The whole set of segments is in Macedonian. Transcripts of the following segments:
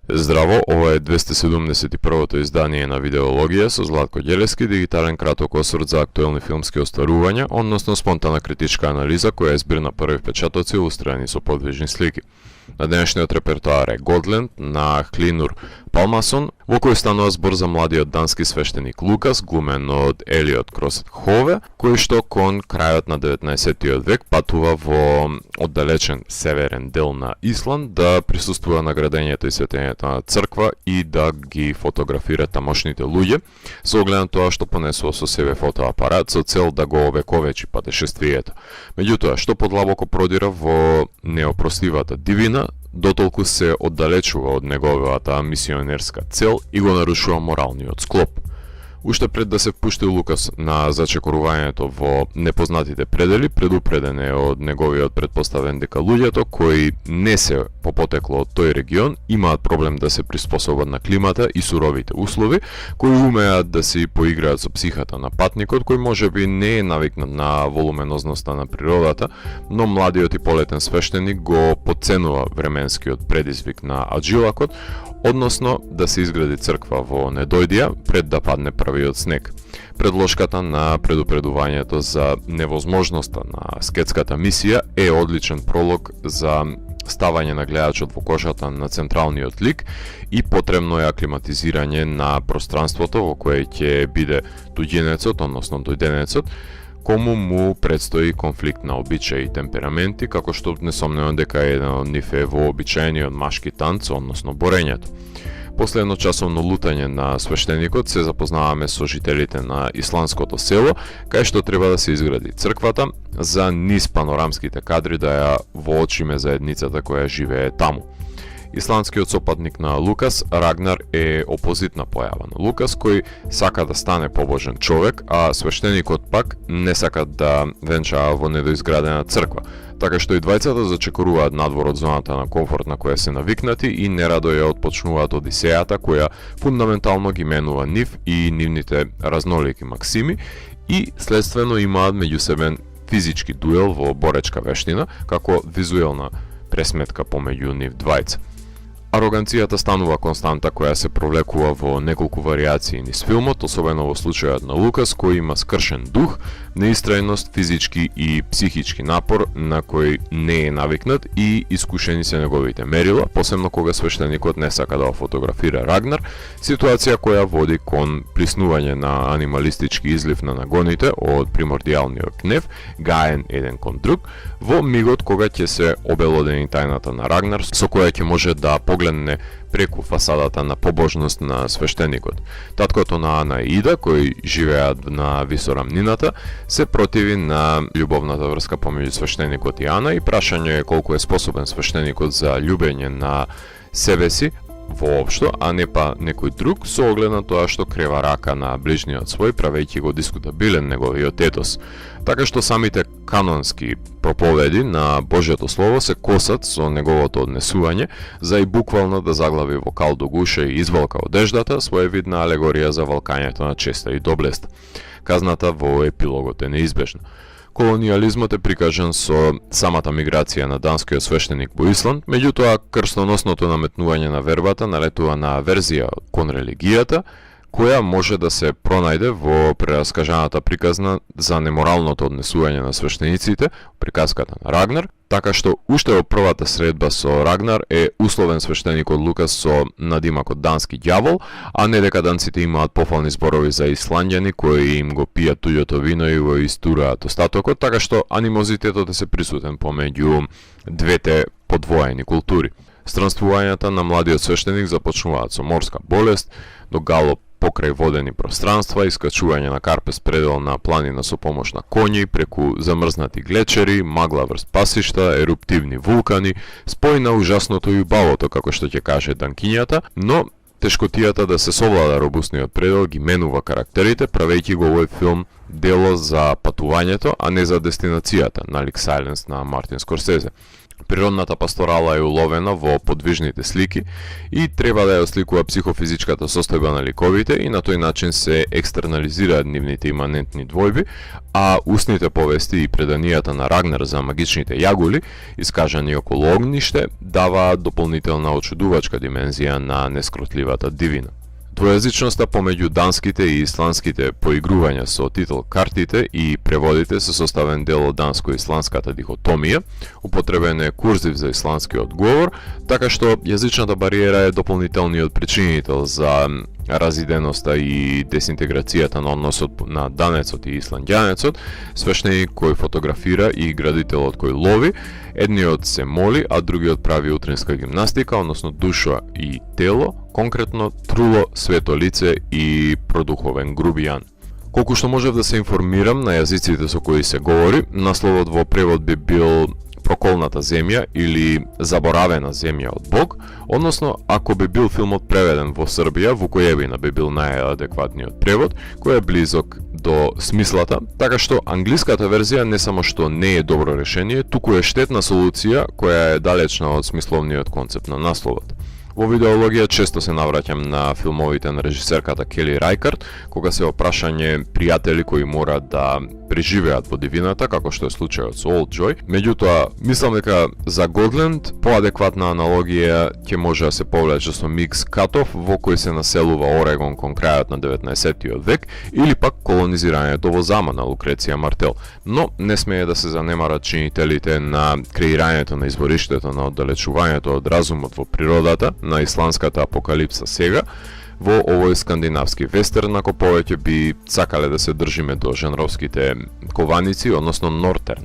Здраво, ова е 271-то издание на Видеологија со Златко Ѓелески, дигитален краток осврт за актуелни филмски остварувања, односно спонтана критичка анализа која е збир на први впечатоци илустрирани со подвижни слики. На денешниот репертоар е Годленд на Hlynur Pálmason, во кој станува збор за младиот дански свештеник Лукас, глумен од Елиот Кросет Хове, кој што кон крајот на 19 век патува во оддалечен северен дел на Исланд да присуствува на градењето и светењето на црква и да ги фотографира тамошните луѓе, со оглед на тоа што понесува со себе фотоапарат со цел да го овековечи патешествието. Меѓутоа, што подлабоко продира во неопростивата дивина, дотолку се оддалечува од неговата мисионерска цел и го нарушува моралниот склоп. Уште пред да се впушти Лукас на зачекорувањето во непознатите предели, предупреден е од неговиот предпоставен дека луѓето кои не се по потекло од тој регион имаат проблем да се приспособат на климата и суровите услови, кои умеат да си поиграат со психата на патникот, кој можеби не е навикнат на волуменозноста на природата, но младиот и полетен свештеник го подценува временскиот предизвик на аджилакот, односно да се изгради црква во Недојдија пред да падне првиот снег. Предложката на предупредувањето за невозможноста на скетската мисија е одличен пролог за ставање на гледачот во кожата на централниот лик и потребно е аклиматизирање на пространството во кое ќе биде туѓинецот, односно дојденецот, кому му предстои конфликт на обичаи и темпераменти, како што несомнено дека еден од нив е вообичаениот машки танц, односно борењето. После едночасовно лутање на свештеникот се запознаваме со жителите на исландското село, кај што треба да се изгради црквата, за низ панорамските кадри да ја воочиме заедницата која живее таму. Исландскиот сопатник на Лукас, Рагнар, е опозитна појава на Лукас, кој сака да стане побожен човек, а свештеникот пак не сака да венчава во недоизградена црква, така што и двајцата зачекоруваат надвор од зоната на комфорт на која се навикнати и нерадо ја отпочнуваат одисејата која фундаментално ги менува нив и нивните разнолики максими и следствено имаат меѓусебен физички дуел во боречка вештина, како визуелна пресметка помеѓу нив двајца. Ароганцијата станува константа која се провлекува во неколку варијации низ филмот, особено во случајот на Лукас, кој има скршен дух, неистрајност, физички и психички напор на кој не е навикнат и искушени се неговите мерила, посебно кога свештеникот не сака да фотографира Рагнар, ситуација која води кон приснување на анималистички излив на нагоните од примордијалниот гнев, гаен еден кон друг, во мигот кога ќе се обелодени тајната на Рагнар, со која ќе може да погледне преку фасадата на побожност на свештеникот. Таткото на Ана и Ида, кои живеат на висорамнината, се противи на љубовната врска помеѓу свештеникот и Ана и прашање е колку е способен свештеникот за љубење на себе си воопшто, а не па некој друг, со оглед на тоа што крева рака на ближниот свој, правејќи го дискутабилен неговиот етос. Така што самите канонски проповеди на Божјото Слово се косат со неговото однесување за и буквално да заглави во кал до гуша и извалка одеждата, своевидна алегорија за валкањето на честа и доблест. Казната во епилогот е неизбежна. Колониализмот е прикажан со самата миграција на данскиот свештеник во Исланд, меѓутоа крстоносното наметнување на вербата налетува на верзија кон религијата, која може да се пронајде во прераскажаната приказна за неморалното однесување на свештениците, приказката на Рагнар, така што уште во првата средба со Рагнар е условен свештеникот Лукас со надимакот дански ѓавол, а не дека данците имаат пофални зборови за исланѓани кои им го пијат туѓото вино и го истураат остатокот, така што анимозитетот е се присутен помеѓу двете подвоени култури. Странствувањата на младиот свештеник започнуваат со морска болест, до галоп покрај водени пространства, искачување на карпес предел на планина со помош на коњи, преку замрзнати глечери, магла врз пасишта, еруптивни вулкани, спој на ужасното и убавото, како што ќе каже данкињата, но тешкотијата да се совлада робусниот предел ги менува карактерите, правејќи го овој филм дело за патувањето, а не за дестинацијата, налик Silence на Мартин Скорсезе. Природната пасторала е уловена во подвижните слики и треба да ја осликува психофизичката состојба на ликовите и на тој начин се екстернализираат нивните иманентни двојби, а устните повести и преданијата на Рагнер за магичните јагули, искажани околу огниште, даваат дополнителна очудувачка димензија на нескротливата дивина. Двојазичноста помеѓу данските и исландските поигрувања со титул картите и преводите се составен дел од данско-исландската дихотомија, употребен е курзив за исландскиот говор, така што јазичната бариера е дополнителниот причинител за разиденоста и десинтеграцијата на односот на данецот и исландјанецот, свештеник кој фотографира и градителот кој лови, едниот се моли, а другиот прави утринска гимнастика, односно душа и тело, конкретно труло, свето лице и продуховен грубијан. Колку што можев да се информирам на јазиците со кои се говори, насловот во превод би бил Проколната земја или Заборавена земја од Бог, односно ако би бил филмот преведен во Србија, Вукојевина би бил најадекватниот превод, кој е близок до смислата, така што англиската верзија не само што не е добро решение, туку е штетна солуција која е далечна од смисловниот концепт на насловот. Во видеологија често се навраќам на филмовите на режисерката Кели Рајкард, кога се опрашање пријатели кои мора да преживеат во дивината, како што е случајот со Олд Џој. Меѓутоа, мислам дека за Годленд поадекватна аналогија ќе може да се повлече со Микс Катов, во кој се населува Орегон кон крајот на 19 век, или пак колонизирањето во Зама на Лукреција Мартел. Но не смее да се занемарат чинителите на креирањето на извориштето на оддалечувањето од разумот во природата, на исландската апокалипса сега, во овој скандинавски вестерн, ако повеќе би сакале да се држиме до жанровските кованици, односно Нортерн.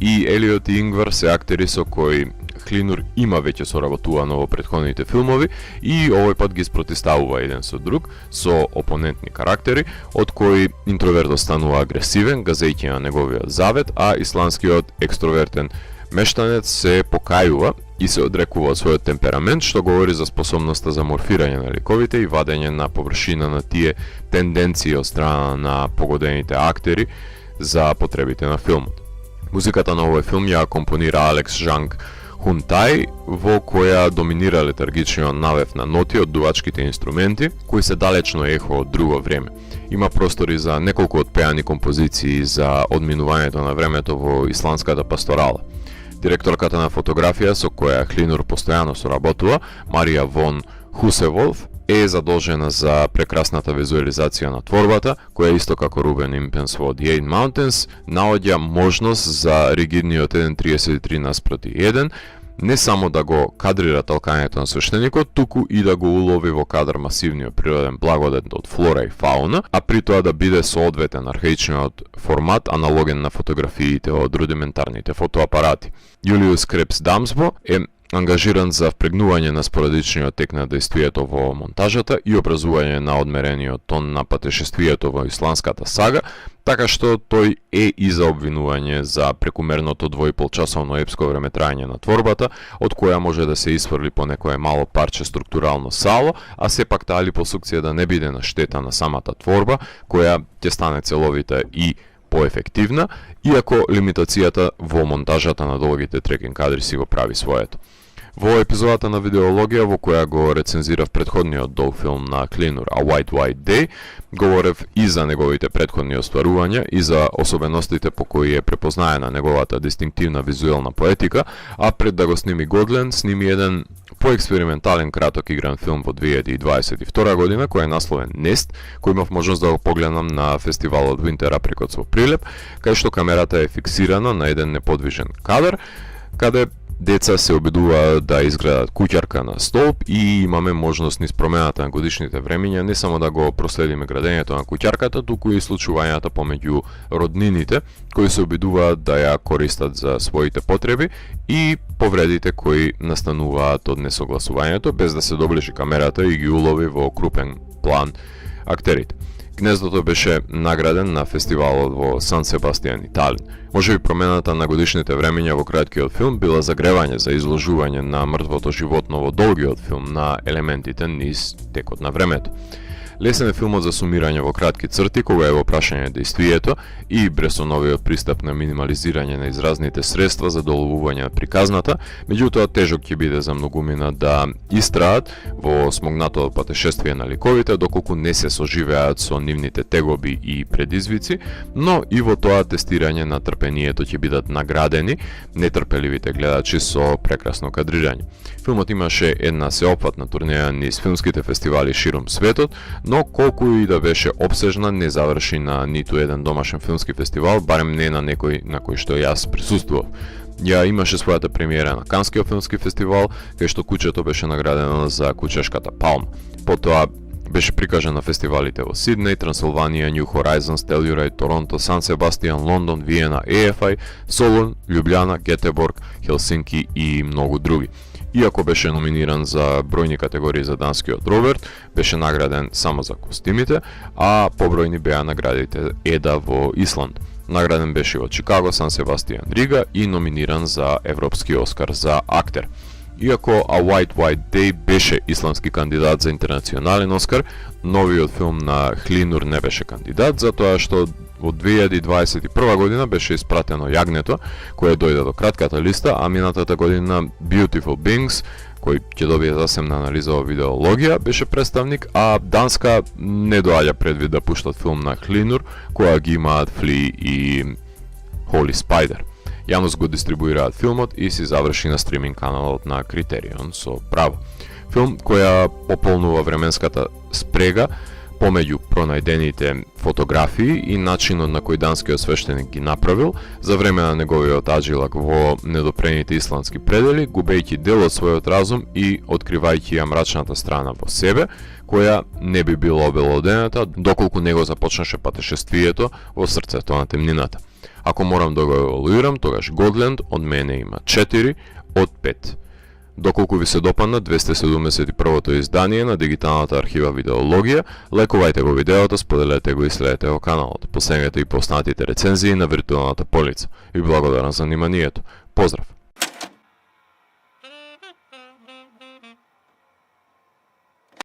И Елиот и Ингвар се актери со кои Hlynur има веќе соработувано во претходните филмови и овој пат ги спротиставува еден со друг, со опонентни карактери, од кои интровертот станува агресивен, газејќи на неговиот завет, а исландскиот екстровертен мештанец се покајува и се одрекува од својот темперамент, што говори за способноста за морфирање на ликовите и вадење на површина на тие тенденции од страна на погодените актери за потребите на филмот. Музиката на овој филм ја компонира Алекс Жанг Хунтај, во која доминира летаргичниот навев на ноти од дувачките инструменти, кои се далечно ехо од друго време. Има простори за неколку отпеани композиции за одминувањето на времето во исландската пасторала. Директорката на фотографија со која Hlynur постојано соработува, Марија Вон Хусеволф, е задолжена за прекрасната визуализација на творбата, која исто како Рубен Импенс во The Eight Mountains наоѓа можност за ригидниот 1:33 наспроти 1, не само да го кадрира талкањето на свештеникот, туку и да го улови во кадар масивниот природен благодет од флора и фауна, а при тоа да биде соодветен архаичниот формат аналоген на фотографиите од рудиментарните фотоапарати. Јулиус Крепс Дамсбо е ангажиран за впрегнување на спорадичниот тек на дејствието во монтажата и образување на одмерениот тон на патешествието во исландската сага, така што тој е и за обвинување за прекумерното 2,5-часовно епско времетрајање на творбата, од која може да се исфрли по некое мало парче структурално сало, а сепак таа липосукција да не биде на штета на самата творба, која ќе стане целовита и поефективна, иако лимитацијата во монтажата на долгите трекинг кадри си го прави своето. Во епизодата на видеологија, во која го рецензирав претходниот долг филм на Hlynur, A White White Day, говорев и за неговите претходни остварувања и за особеностите по кои е препознаена неговата дистинктивна визуелна поетика, а пред да го сними Годленд, сними еден поекспериментален краток игран филм во 2022 година, кој е насловен Нест, кој имав можност да го погледам на фестивалот Winter Apricots во Прилеп, кај што камерата е фиксирана на еден неподвижен кадар, каде деца се обидуваат да изградат куќарка на столб и имаме можност низ промената на годишните времиња не само да го проследиме градењето на куќарката, туку и случувањата помеѓу роднините кои се обидуваат да ја користат за своите потреби и повредите кои настануваат од несогласувањето без да се доближи камерата и ги улови во крупен план актерите. Гнездото беше награден на фестивалот во Сан Себастијан, Италија. Можеби промената на годишните времиња во краткиот филм била загревање за изложување на мртвото животно во долгиот филм на елементите низ текот на времето. Лесен е филмот за сумирање во кратки црти кога е во прашање дејствието и Бресоновиот пристап на минимализирање на изразните средства за доловување на приказната, меѓутоа тежок ќе биде за многумина да истраат во смогнатото патешествие на ликовите доколку не се соживеат со нивните тегоби и предизвици, но и во тоа тестирање на трпението ќе бидат наградени нетрпеливите гледачи со прекрасно кадрирање. Филмот имаше една сеопфатна турнеја низ филмските фестивали широм светот, но колку и да беше обсежна, не заврши на ниту еден домашен филмски фестивал, барем не на некој на кој што јас присуствував. Ја имаше својата премиера на Канскиот филмски фестивал, кај што куќето беше наградено за кучешката палма. Потоа беше прикажан на фестивалите во Сиднеј, Трансилванија, Нью Хорайзонс, Телјурај, Торонто, Сан Себастијан, Лондон, Виена, EFI, Солун, Љубљана, Гетеборг, Хелсинки и многу други. Иако беше номиниран за бројни категории за данскиот Роберт, беше награден само за костимите, а побројни беа наградите Еда во Исланд. Награден беше во Чикаго, Сан Себастијан, Рига и номиниран за Европски Оскар за актер. Иако A White White Day беше исландски кандидат за интернационален Оскар, новиот филм на Hlynur не беше кандидат, затоа што во 2021 година беше испратено Јагнето, кое дојде до кратката листа, а минатата година Beautiful Beings, кој ќе добие засебна анализа во видеологија, беше представник, а Данска не доаѓа предвид да пуштат филм на Hlynur, која ги имаат Flea и Holy Spider. Јанус го дистрибуираат филмот и си заврши на стриминг каналот на Критерион со право. Филм која пополнува временската спрега помеѓу пронајдените фотографии и начинот на кој данскиот свештеник ги направил за време на неговиот аджилак во недопрените исландски предели, губејќи дел од својот разум и откривајќи ја мрачната страна во себе, која не би била обелодената доколку него започнаше патешествието во срцето на темнината. Ако морам да го евалуирам, тогаш Годленд од мене има 4 од 5. Доколку ви се допадна 271-то издание на дигиталната архива Видеологија, лекувајте го видеото, споделете го и следете го каналот. Последете и поснатите рецензии на виртуалната полица. И благодарам за вниманието. Поздрав!